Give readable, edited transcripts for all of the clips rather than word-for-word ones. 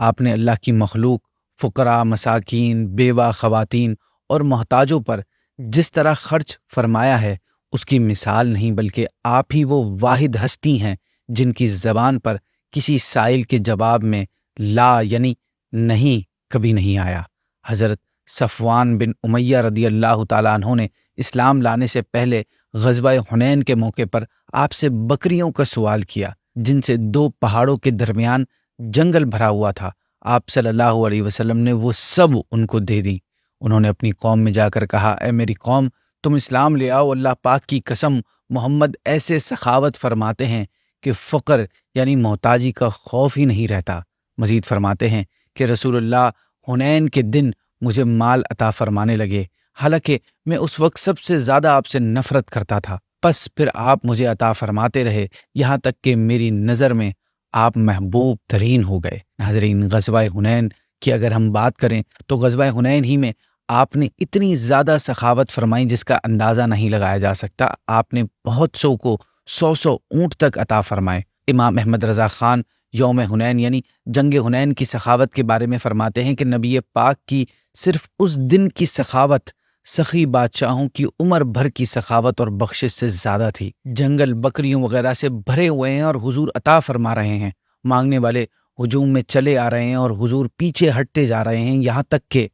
آپ نے اللہ کی مخلوق فقراء، مساکین، بیوہ خواتین اور محتاجوں پر جس طرح خرچ فرمایا ہے اس کی مثال نہیں، بلکہ آپ ہی وہ واحد ہستی ہیں جن کی زبان پر کسی سائل کے جواب میں لا یعنی نہیں کبھی نہیں آیا۔ حضرت صفوان بن امیہ رضی اللہ تعالیٰ عنہ نے اسلام لانے سے پہلے غزوہ حنین کے موقع پر آپ سے بکریوں کا سوال کیا جن سے دو پہاڑوں کے درمیان جنگل بھرا ہوا تھا۔ آپ صلی اللہ علیہ وسلم نے وہ سب ان کو دے دیں۔ انہوں نے اپنی قوم میں جا کر کہا، اے میری قوم، تم اسلام لے آؤ، اللہ پاک کی قسم محمد ایسے سخاوت فرماتے ہیں کہ فقر یعنی محتاجی کا خوف ہی نہیں رہتا۔ مزید فرماتے ہیں کہ رسول اللہ حنین کے دن مجھے مال عطا فرمانے لگے، حالانکہ میں اس وقت سب سے زیادہ آپ سے نفرت کرتا تھا، پس پھر آپ مجھے عطا فرماتے رہے یہاں تک کہ میری نظر میں آپ محبوب ترین ہو گئے۔ ناظرین، غزوہ حنین کی اگر ہم بات کریں تو غزوہ حنین ہی میں آپ نے اتنی زیادہ سخاوت فرمائی جس کا اندازہ نہیں لگایا جا سکتا۔ آپ نے بہت سو کو 100 اونٹ تک عطا فرمائے۔ امام احمد رضا خان یوم حنین یعنی جنگ حنین کی سخاوت کے بارے میں فرماتے ہیں کہ نبی پاک کی صرف اس دن کی سخاوت سخی بادشاہوں کی عمر بھر کی سخاوت اور بخشش سے زیادہ تھی۔ جنگل بکریوں وغیرہ سے بھرے ہوئے ہیں اور حضور عطا فرما رہے ہیں، مانگنے والے ہجوم میں چلے آ رہے ہیں اور حضور پیچھے ہٹتے جا رہے ہیں، یہاں تک کہ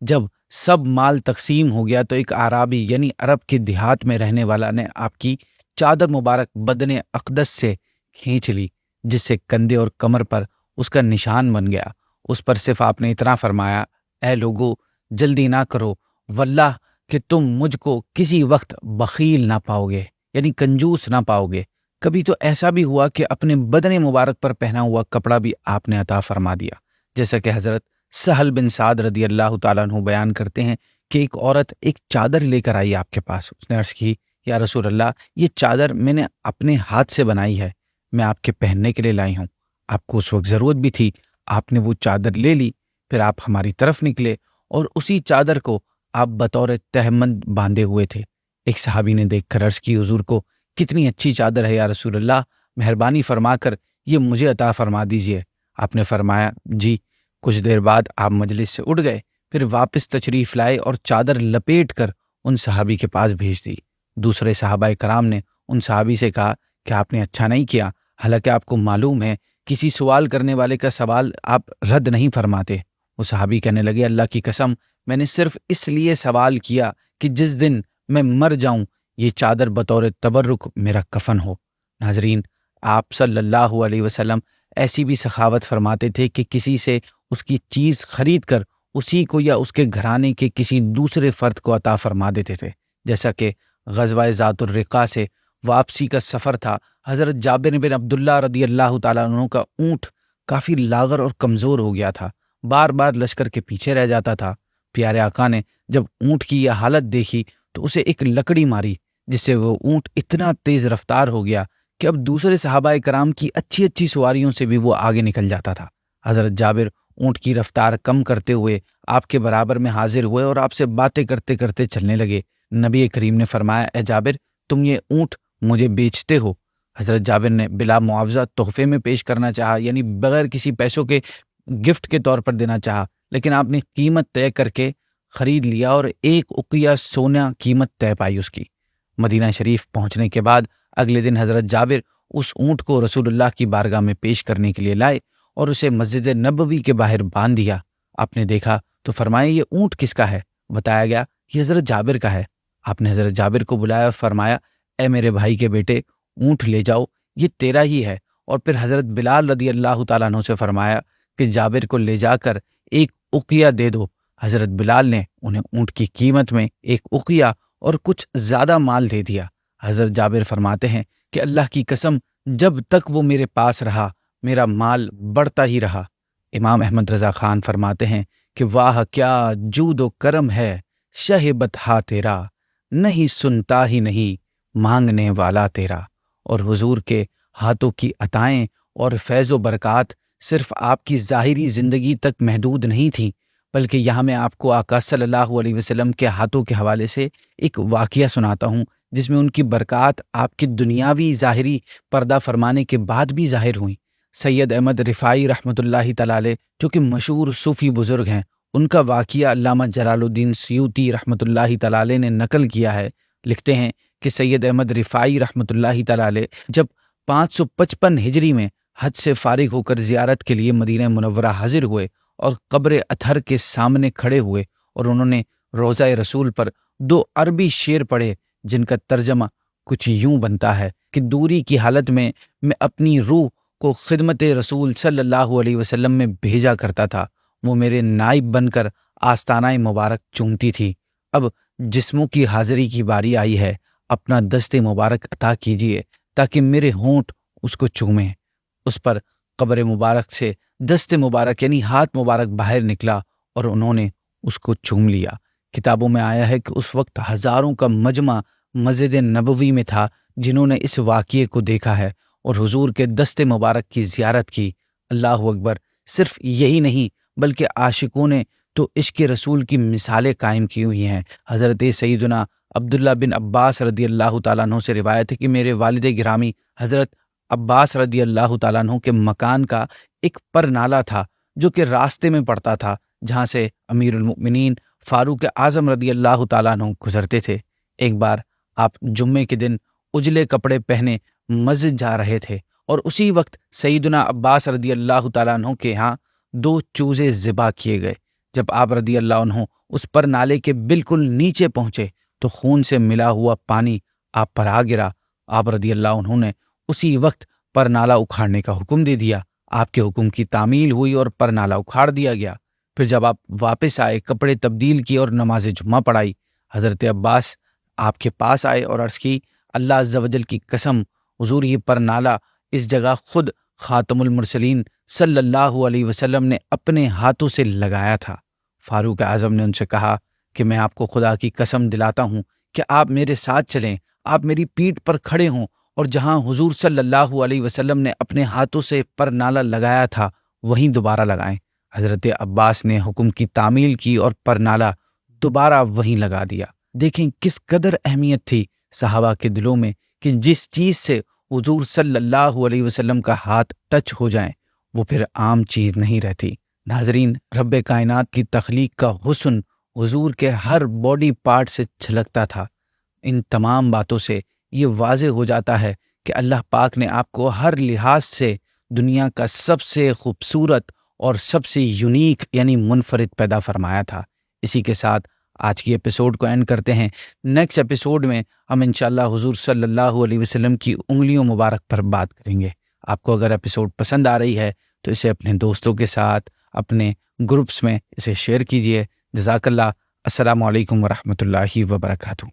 جب سب مال تقسیم ہو گیا تو ایک اعرابی یعنی عرب کے دیہات میں رہنے والا نے آپ کی چادر مبارک بدن اقدس سے کھینچ لی، جس سے کندھے اور کمر پر اس کا نشان بن گیا۔ اس پر صرف آپ نے اتنا فرمایا، اے لوگو، جلدی نہ کرو، واللہ کہ تم مجھ کو کسی وقت بخیل نہ پاؤ گے، یعنی کنجوس نہ پاؤ گے۔ کبھی تو ایسا بھی ہوا کہ اپنے بدن مبارک پر پہنا ہوا کپڑا بھی آپ نے عطا فرما دیا، جیسا کہ حضرت سہل بن سعد رضی اللہ تعالیٰ عنہ بیان کرتے ہیں کہ ایک عورت ایک چادر لے کر آئی آپ کے پاس۔ اس نے عرض کی، یا رسول اللہ، یہ چادر میں نے اپنے ہاتھ سے بنائی ہے، میں آپ کے پہننے کے لیے لائی ہوں۔ آپ کو اس وقت ضرورت بھی تھی، آپ نے وہ چادر لے لی، پھر آپ ہماری طرف نکلے اور اسی چادر کو آپ بطور تہمند باندھے ہوئے تھے۔ ایک صحابی نے دیکھ کر عرض کی، حضور کو کتنی اچھی چادر ہے یا رسول اللہ، مہربانی فرما کر یہ مجھے عطا فرما دیجئے۔ آپ نے فرمایا، جی۔ کچھ دیر بعد آپ مجلس سے اٹھ گئے، پھر واپس تشریف لائے اور چادر لپیٹ کر ان صحابی کے پاس بھیج دی۔ دوسرے صحابہ کرام نے ان صحابی سے کہا کہ آپ نے اچھا نہیں کیا، حالانکہ آپ کو معلوم ہے کسی سوال کرنے والے کا سوال آپ رد نہیں فرماتے۔ وہ صحابی کہنے لگے، اللہ کی قسم، میں نے صرف اس لیے سوال کیا کہ جس دن میں مر جاؤں یہ چادر بطور تبرک میرا کفن ہو۔ ناظرین، آپ صلی اللہ علیہ وسلم ایسی بھی سخاوت فرماتے تھے کہ کسی سے اس کی چیز خرید کر اسی کو یا اس کے گھرانے کے کسی دوسرے فرد کو عطا فرما دیتے تھے، جیسا کہ غزوہ ذات الرقاع سے واپسی کا سفر تھا۔ حضرت جابر بن عبداللہ رضی اللہ تعالیٰ عنہ کا اونٹ کافی لاغر اور کمزور ہو گیا تھا، بار بار لشکر کے پیچھے رہ جاتا تھا۔ پیارے آقا نے جب اونٹ کی یہ حالت دیکھی تو اسے ایک لکڑی ماری، جس سے وہ اونٹ اتنا تیز رفتار ہو گیا کہ اب دوسرے صحابہ کرام کی اچھی اچھی سواریوں سے بھی وہ آگے نکل جاتا تھا۔ حضرت جابر اونٹ کی رفتار کم کرتے ہوئے آپ کے برابر میں حاضر ہوئے اور آپ سے باتیں کرتے کرتے چلنے لگے۔ نبی کریم نے فرمایا، اے جابر، تم یہ اونٹ مجھے بیچتے ہو؟ حضرت جابر نے بلا معاوضہ تحفے میں پیش کرنا چاہا، یعنی بغیر کسی پیسوں کے گفٹ کے طور پر دینا چاہا، لیکن آپ نے قیمت طے کر کے خرید لیا اور 1 اقیہ سونا قیمت طے پائی اس کی۔ مدینہ شریف پہنچنے کے بعد اگلے دن حضرت جابر اس اونٹ کو رسول اللہ کی بارگاہ میں پیش کرنے کے لیے لائے اور اسے مسجد نبوی کے باہر باندھ دیا۔ آپ نے دیکھا تو فرمایا، یہ اونٹ کس کا ہے؟ بتایا گیا یہ حضرت جابر کا ہے۔ آپ نے حضرت جابر کو بلایا اور فرمایا، اے میرے بھائی کے بیٹے، اونٹ لے جاؤ، یہ تیرا ہی ہے۔ اور پھر حضرت بلال رضی اللہ تعالیٰ عنہ سے فرمایا کہ جابر کو لے جا کر 1 اقیہ دے دو۔ حضرت بلال نے انہیں اونٹ کی قیمت میں 1 اقیہ اور کچھ زیادہ مال دے دیا۔ حضرت جابر فرماتے ہیں کہ اللہ کی قسم، جب تک وہ میرے پاس رہا میرا مال بڑھتا ہی رہا۔ امام احمد رضا خان فرماتے ہیں کہ واہ کیا جود و کرم ہے شہ بطحا تیرا، نہیں سنتا ہی نہیں مانگنے والا تیرا۔ اور حضور کے ہاتھوں کی عطائیں اور فیض و برکات صرف آپ کی ظاہری زندگی تک محدود نہیں تھیں، بلکہ یہاں میں آپ کو آقا صلی اللہ علیہ وسلم کے ہاتھوں کے حوالے سے ایک واقعہ سناتا ہوں جس میں ان کی برکات آپ کی دنیاوی ظاہری پردہ فرمانے کے بعد بھی ظاہر ہوئیں۔ سید احمد رفاعی رحمۃ اللہ تعالی علیہ جو کہ مشہور صوفی بزرگ ہیں، ان کا واقعہ علامہ جلال الدین سیوطی رحمۃ اللہ تعالی علیہ نے نقل کیا ہے۔ لکھتے ہیں کہ سید احمد رفاعی رحمۃ اللہ تعالی علیہ جب 555 ہجری میں حج سے فارغ ہو کر زیارت کے لیے مدینہ منورہ حاضر ہوئے اور قبر اطہر کے سامنے کھڑے ہوئے اور انہوں نے روضہ رسول پر 2 عربی شعر پڑھے، جن کا ترجمہ کچھ یوں بنتا ہے کہ دوری کی حالت میں اپنی روح کو خدمت رسول صلی اللہ علیہ وسلم میں بھیجا کرتا تھا، وہ میرے نائب بن کر آستانہ مبارک چومتی تھی۔ اب جسموں کی حاضری کی باری آئی ہے، اپنا دست مبارک عطا کیجیے تاکہ میرے ہونٹ اس کو چومیں۔ اس پر قبر مبارک سے دست مبارک یعنی ہاتھ مبارک باہر نکلا اور انہوں نے اس کو چوم لیا۔ کتابوں میں آیا ہے کہ اس وقت ہزاروں کا مجمع مسجد نبوی میں تھا جنہوں نے اس واقعے کو دیکھا ہے اور حضور کے دست مبارک کی زیارت کی۔ اللہ اکبر! صرف یہی نہیں بلکہ عاشقوں نے تو عشق رسول کی مثالیں قائم کی ہوئی ہیں۔ حضرت سیدنا عبداللہ بن عباس رضی اللہ تعالیٰ عنہ سے روایت ہے کہ میرے والد گرامی حضرت عباس رضی اللہ تعالیٰ عنہ کے مکان کا ایک پر نالہ تھا جو کہ راستے میں پڑتا تھا جہاں سے امیر المؤمنین فاروق اعظم رضی اللہ تعالیٰ عنہ گزرتے تھے۔ ایک بار آپ جمعے کے دن اجلے کپڑے پہنے مسجد جا رہے تھے اور اسی وقت سیدنا عباس رضی اللہ تعالیٰ عنہ کے ہاں 2 چوزے ذبح کیے گئے۔ جب آپ رضی اللہ عنہ اس پر نالے کے بالکل نیچے پہنچے تو خون سے ملا ہوا پانی آپ پر آ گرا۔ آپ رضی اللہ عنہ نے اسی وقت پر نالہ اکھاڑنے کا حکم دے دیا۔ آپ کے حکم کی تعمیل ہوئی اور پر نالہ اکھاڑ دیا گیا۔ پھر جب آپ واپس آئے، کپڑے تبدیل کیے اور نماز جمعہ پڑھائی، حضرت عباس آپ کے پاس آئے اور عرض کی، اللہ عز و جل کی قسم، حضور یہ پر نالہ اس جگہ خود خاتم المرسلین صلی اللہ علیہ وسلم نے اپنے ہاتھوں سے لگایا تھا۔ فاروق اعظم نے ان سے کہا کہ میں آپ کو خدا کی قسم دلاتا ہوں کہ آپ میرے ساتھ چلیں، آپ میری پیٹھ پر کھڑے ہوں اور جہاں حضور صلی اللہ علیہ وسلم نے اپنے ہاتھوں سے پر نالہ لگایا تھا وہیں دوبارہ لگائیں۔ حضرت عباس نے حکم کی تعمیل کی اور پر نالہ دوبارہ وہیں لگا دیا۔ دیکھیں کس قدر اہمیت تھی صحابہ کے دلوں میں کہ جس چیز سے حضور صلی اللہ علیہ وسلم کا ہاتھ ٹچ ہو جائیں وہ پھر عام چیز نہیں رہتی۔ ناظرین، رب کائنات کی تخلیق کا حسن حضور کے ہر باڈی پارٹ سے چھلکتا تھا۔ ان تمام باتوں سے یہ واضح ہو جاتا ہے کہ اللہ پاک نے آپ کو ہر لحاظ سے دنیا کا سب سے خوبصورت اور سب سے یونیک یعنی منفرد پیدا فرمایا تھا۔ اسی کے ساتھ آج کی ایپیسوڈ کو اینڈ کرتے ہیں۔ نیکسٹ ایپیسوڈ میں ہم انشاءاللہ حضور صلی اللہ علیہ وسلم کی انگلیوں مبارک پر بات کریں گے۔ آپ کو اگر ایپیسوڈ پسند آ رہی ہے تو اسے اپنے دوستوں کے ساتھ اپنے گروپس میں اسے شیئر کیجیے۔ جزاک اللہ۔ السلام علیکم ورحمۃ اللہ وبرکاتہ۔